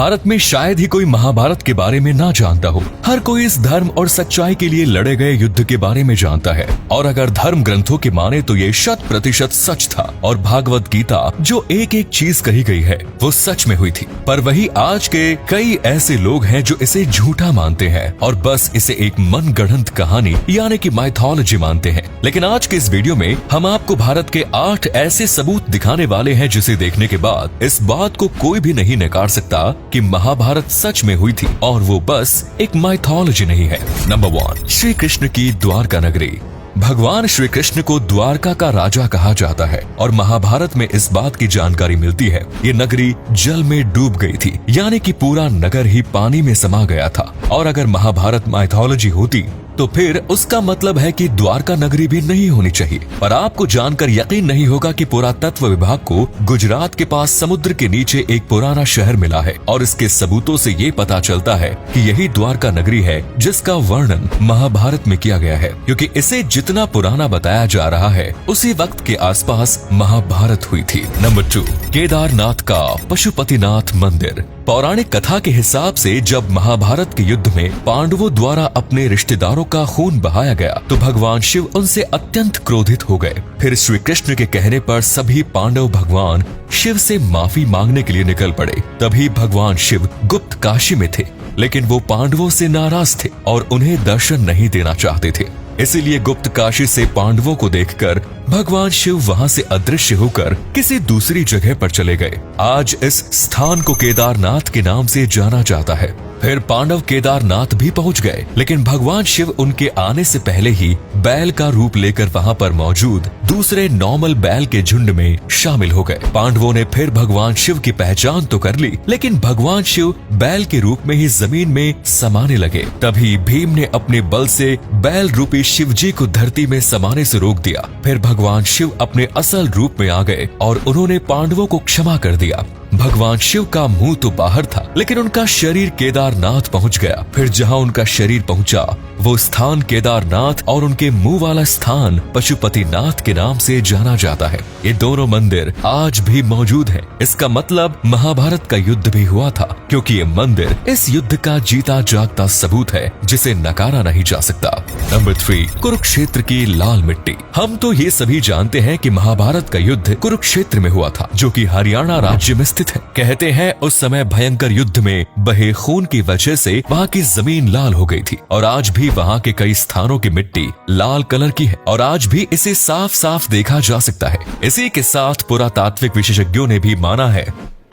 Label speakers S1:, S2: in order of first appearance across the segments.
S1: भारत में शायद ही कोई महाभारत के बारे में ना जानता हो। हर कोई इस धर्म और सच्चाई के लिए लड़े गए युद्ध के बारे में जानता है और अगर धर्म ग्रंथों के माने तो ये 100% सच था और भागवत गीता जो एक एक चीज कही गई है वो सच में हुई थी। पर वही आज के कई ऐसे लोग हैं जो इसे झूठा मानते हैं और बस इसे एक मनगढ़ंत कहानी यानी कि माइथोलॉजी मानते हैं। लेकिन आज के इस वीडियो में हम आपको भारत के 8 ऐसे सबूत दिखाने वाले हैं जिसे देखने के बाद इस बात को कोई भी नहीं नकार सकता कि महाभारत सच में हुई थी और वो बस एक माइथोलॉजी नहीं है। नंबर 1, श्री कृष्ण की द्वारका नगरी। भगवान श्री कृष्ण को द्वारका का राजा कहा जाता है और महाभारत में इस बात की जानकारी मिलती है ये नगरी जल में डूब गई थी, यानी कि पूरा नगर ही पानी में समा गया था। और अगर महाभारत माइथोलॉजी होती तो फिर उसका मतलब है कि द्वारका नगरी भी नहीं होनी चाहिए। पर आपको जानकर यकीन नहीं होगा कि पुरातत्व विभाग को गुजरात के पास समुद्र के नीचे एक पुराना शहर मिला है और इसके सबूतों से ये पता चलता है कि यही द्वारका नगरी है जिसका वर्णन महाभारत में किया गया है, क्योंकि इसे जितना पुराना बताया जा रहा है उसी वक्त के आसपास महाभारत हुई थी। नंबर 2, केदारनाथ का पशुपतिनाथ मंदिर। पौराणिक कथा के हिसाब से जब महाभारत के युद्ध में पांडवों द्वारा अपने रिश्तेदारों का खून बहाया गया तो भगवान शिव उनसे अत्यंत क्रोधित हो गए। फिर श्री कृष्ण के कहने पर सभी पांडव भगवान शिव से माफी मांगने के लिए निकल पड़े। तभी भगवान शिव गुप्त काशी में थे, लेकिन वो पांडवों से नाराज थे और उन्हें दर्शन नहीं देना चाहते थे। इसीलिए गुप्त काशी से पांडवों को देखकर भगवान शिव वहां से अदृश्य होकर किसी दूसरी जगह पर चले गए। आज इस स्थान को केदारनाथ के नाम से जाना जाता है। फिर पांडव केदारनाथ भी पहुंच गए, लेकिन भगवान शिव उनके आने से पहले ही बैल का रूप लेकर वहां पर मौजूद दूसरे नॉर्मल बैल के झुंड में शामिल हो गए। पांडवों ने फिर भगवान शिव की पहचान तो कर ली, लेकिन भगवान शिव बैल के रूप में ही जमीन में समाने लगे। तभी भीम ने अपने बल से बैल रूपी शिव जी को धरती में समाने से रोक दिया। फिर भगवान शिव अपने असल रूप में आ गए और उन्होंने पांडवों को क्षमा कर दिया। भगवान शिव का मुंह तो बाहर था, लेकिन उनका शरीर केदारनाथ पहुंच गया। फिर जहां उनका शरीर पहुंचा वो स्थान केदारनाथ और उनके मुंह वाला स्थान पशुपतिनाथ के नाम से जाना जाता है। ये दोनों मंदिर आज भी मौजूद हैं। इसका मतलब महाभारत का युद्ध भी हुआ था, क्योंकि ये मंदिर इस युद्ध का जीता जागता सबूत है जिसे नकारा नहीं जा सकता। नंबर 3, कुरुक्षेत्र की लाल मिट्टी। हम तो ये सभी जानते हैं कि महाभारत का युद्ध कुरुक्षेत्र में हुआ था, जो कि हरियाणा राज्य में स्थित है। कहते हैं उस समय भयंकर युद्ध में बहे खून की वजह से वहाँ की जमीन लाल हो गई थी और आज भी वहाँ के कई स्थानों की मिट्टी लाल कलर की है और आज भी इसे साफ साफ देखा जा सकता है। इसी के साथ पुरातात्विक विशेषज्ञों ने भी माना है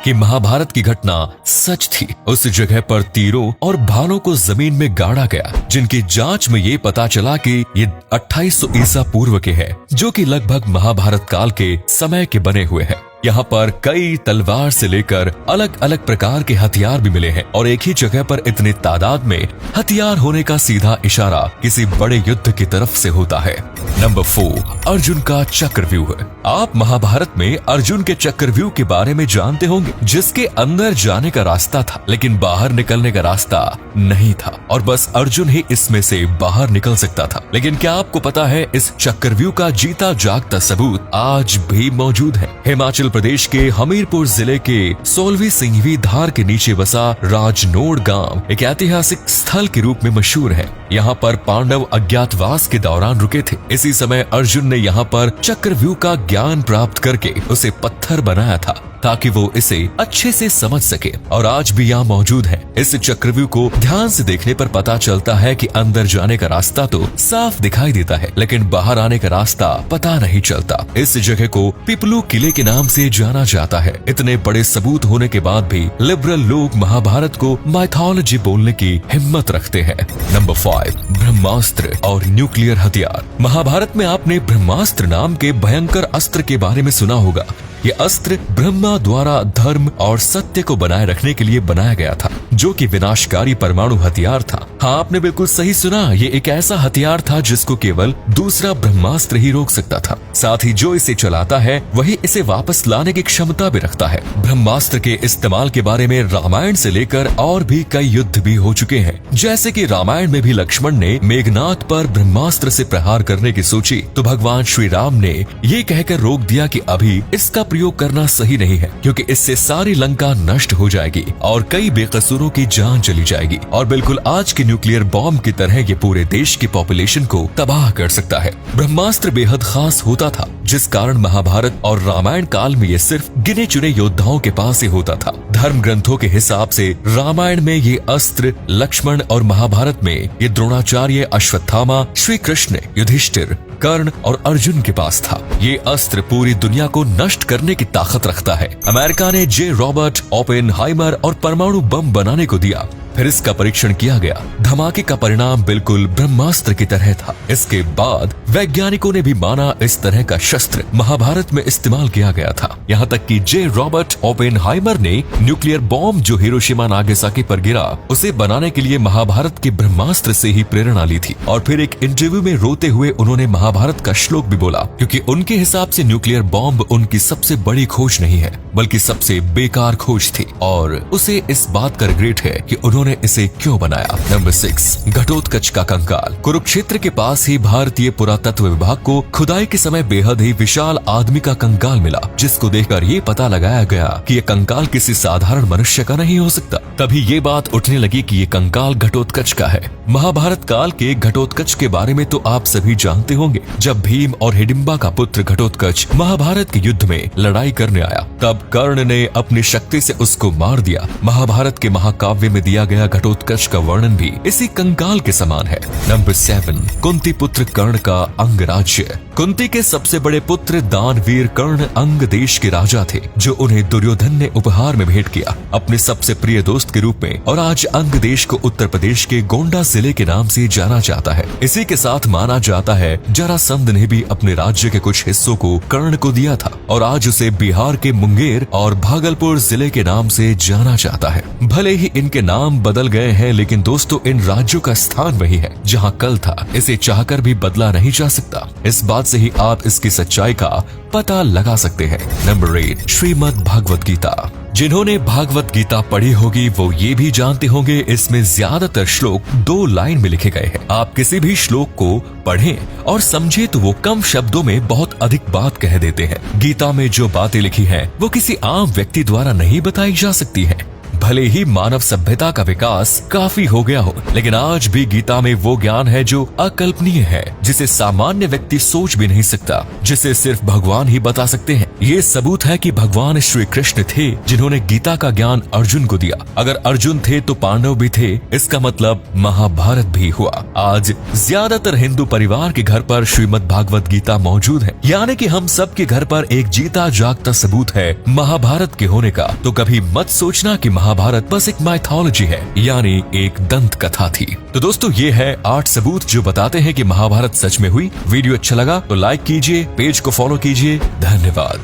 S1: कि महाभारत की घटना सच थी। उस जगह पर तीरों और भालों को जमीन में गाड़ा गया, जिनकी जांच में ये पता चला कि ये 2800 ईसा पूर्व के हैं, जो कि लगभग महाभारत काल के समय के बने हुए हैं। यहाँ पर कई तलवार से लेकर अलग अलग प्रकार के हथियार भी मिले हैं और एक ही जगह पर इतनी तादाद में हथियार होने का सीधा इशारा किसी बड़े युद्ध की तरफ से होता है। नंबर 4, अर्जुन का चक्रव्यूह। आप महाभारत में अर्जुन के चक्रव्यूह के बारे में जानते होंगे, जिसके अंदर जाने का रास्ता था लेकिन बाहर निकलने का रास्ता नहीं था और बस अर्जुन ही इसमें से बाहर निकल सकता था। लेकिन क्या आपको पता है इस चक्रव्यूह का जीता जागता सबूत आज भी मौजूद है। हिमाचल प्रदेश के हमीरपुर जिले के 16वीं सिंघवी धार के नीचे बसा राजनोड़ गांव एक ऐतिहासिक स्थल के रूप में मशहूर है। यहाँ पर पांडव अज्ञातवास के दौरान रुके थे। इसी समय अर्जुन ने यहाँ पर चक्रव्यूह का ज्ञान प्राप्त करके उसे पत्थर बनाया था ताकि वो इसे अच्छे से समझ सके और आज भी यहाँ मौजूद है। इस चक्रव्यूह को ध्यान से देखने पर पता चलता है कि अंदर जाने का रास्ता तो साफ दिखाई देता है, लेकिन बाहर आने का रास्ता पता नहीं चलता। इस जगह को पिपलू किले के नाम से जाना जाता है। इतने बड़े सबूत होने के बाद भी लिबरल लोग महाभारत को माइथोलॉजी बोलने की हिम्मत रखते हैं। नंबर 5, ब्रह्मास्त्र और न्यूक्लियर हथियार। महाभारत में आपने ब्रह्मास्त्र नाम के भयंकर अस्त्र के बारे में सुना होगा। ये अस्त्र ब्रह्मा द्वारा धर्म और सत्य को बनाए रखने के लिए बनाया गया था, जो कि विनाशकारी परमाणु हथियार था। हाँ, आपने बिल्कुल सही सुना, ये एक ऐसा हथियार था जिसको केवल दूसरा ब्रह्मास्त्र ही रोक सकता था। साथ ही जो इसे चलाता है वही इसे वापस लाने की क्षमता भी रखता है। ब्रह्मास्त्र के इस्तेमाल के बारे में रामायण से लेकर और भी कई युद्ध भी हो चुके हैं। जैसे कि रामायण में भी लक्ष्मण ने मेघनाथ पर ब्रह्मास्त्र से प्रहार करने की सोची तो भगवान श्री राम ने ये कहकर रोक दिया कि अभी इसका प्रयोग करना सही नहीं है, क्योंकि इससे सारी लंका नष्ट हो जाएगी और कई बेकसूरों की जान चली जाएगी और बिल्कुल आज के न्यूक्लियर बॉम्ब की तरह ये पूरे देश की पॉपुलेशन को तबाह कर सकता है। ब्रह्मास्त्र बेहद खास होता था, जिस कारण महाभारत और रामायण काल में ये सिर्फ गिने चुने योद्धाओं के पास ही होता था। धर्म ग्रंथों के हिसाब से रामायण में ये अस्त्र लक्ष्मण और महाभारत में ये द्रोणाचार्य, अश्वत्थामा, श्री कृष्ण, युधिष्ठिर, कर्ण और अर्जुन के पास था। ये अस्त्र पूरी दुनिया को नष्ट करने की ताकत रखता है। अमेरिका ने जे रॉबर्ट ओपेनहाइमर और परमाणु बम बनाने को दिया, फिर इसका परीक्षण किया गया। धमाके का परिणाम बिल्कुल ब्रह्मास्त्र की तरह था। इसके बाद वैज्ञानिकों ने भी माना इस तरह का शस्त्र महाभारत में इस्तेमाल किया गया था। यहाँ तक कि जे रॉबर्ट ओपेनहाइमर ने न्यूक्लियर बॉम्ब जो हिरोशिमा नागासाकी पर गिरा, उसे बनाने के लिए महाभारत के ब्रह्मास्त्र से ही प्रेरणा ली थी। और फिर एक इंटरव्यू में रोते हुए उन्होंने महाभारत का श्लोक भी बोला, क्योंकि उनके हिसाब से न्यूक्लियर बॉम्ब उनकी सबसे बड़ी खोज नहीं है, बल्कि सबसे बेकार खोज थी और उसे इस बात का रिग्रेट है कि उन्होंने इसे क्यों बनाया। नंबर 6, घटोत्कच का कंकाल। कुरुक्षेत्र के पास ही भारतीय पुरातत्व विभाग को खुदाई के समय बेहद ही विशाल आदमी का कंकाल मिला, जिसको देखकर ये पता लगाया गया कि ये कंकाल किसी साधारण मनुष्य का नहीं हो सकता। तभी ये बात उठने लगी कि ये कंकाल घटोत्कच का है। महाभारत काल के घटोत्कच के बारे में तो आप सभी जानते होंगे। जब भीम और हिडिंबा का पुत्र घटोत्कच महाभारत के युद्ध में लड़ाई करने आया, तब कर्ण ने अपनी शक्ति से उसको मार दिया। महाभारत के महाकाव्य में दिया गया घटोत्कच का वर्णन भी इसी कंकाल के समान है। नंबर 7, कुंती पुत्र कर्ण का अंगराज्य। कुंती के सबसे बड़े पुत्र दानवीर कर्ण अंग देश के राजा थे, जो उन्हें दुर्योधन ने उपहार में भेंट किया अपने सबसे प्रिय दोस्त के रूप में। और आज अंग देश को उत्तर प्रदेश के गोंडा जिले के नाम से जाना जाता है। इसी के साथ माना जाता है जरासंध ने भी अपने राज्य के कुछ हिस्सों को कर्ण को दिया था और आज उसे बिहार के मुंगेर और भागलपुर जिले के नाम से जाना जाता है। भले ही इनके नाम बदल गए हैं, लेकिन दोस्तों इन राज्यों का स्थान वही है जहां कल था। इसे चाहकर भी बदला नहीं जा सकता। इस बात से ही आप इसकी सच्चाई का पता लगा सकते हैं। नंबर 8, श्रीमद् भागवत गीता। जिन्होंने भागवत गीता पढ़ी होगी वो ये भी जानते होंगे इसमें ज्यादातर श्लोक 2 लाइन में लिखे गए हैं। आप किसी भी श्लोक को पढ़ें और समझे तो वो कम शब्दों में बहुत अधिक बात कह देते हैं। गीता में जो बातें लिखी हैं वो किसी आम व्यक्ति द्वारा नहीं बताई जा सकती हैं। भले ही मानव सभ्यता का विकास काफी हो गया हो, लेकिन आज भी गीता में वो ज्ञान है जो अकल्पनीय है, जिसे सामान्य व्यक्ति सोच भी नहीं सकता, जिसे सिर्फ भगवान ही बता सकते हैं। ये सबूत है कि भगवान श्री कृष्ण थे जिन्होंने गीता का ज्ञान अर्जुन को दिया। अगर अर्जुन थे तो पांडव भी थे, इसका मतलब महाभारत भी हुआ। आज ज्यादातर हिंदू परिवार के घर पर श्रीमद् भागवत गीता मौजूद है, यानी कि हम सब के घर पर एक जीता जागता सबूत है महाभारत के होने का। तो कभी मत सोचना कि महाभारत बस एक माइथोलॉजी है, यानी एक दंत कथा थी। तो दोस्तों ये है 8 सबूत जो बताते हैं कि महाभारत सच में हुई। वीडियो अच्छा लगा तो लाइक कीजिए, पेज को फॉलो कीजिए। धन्यवाद।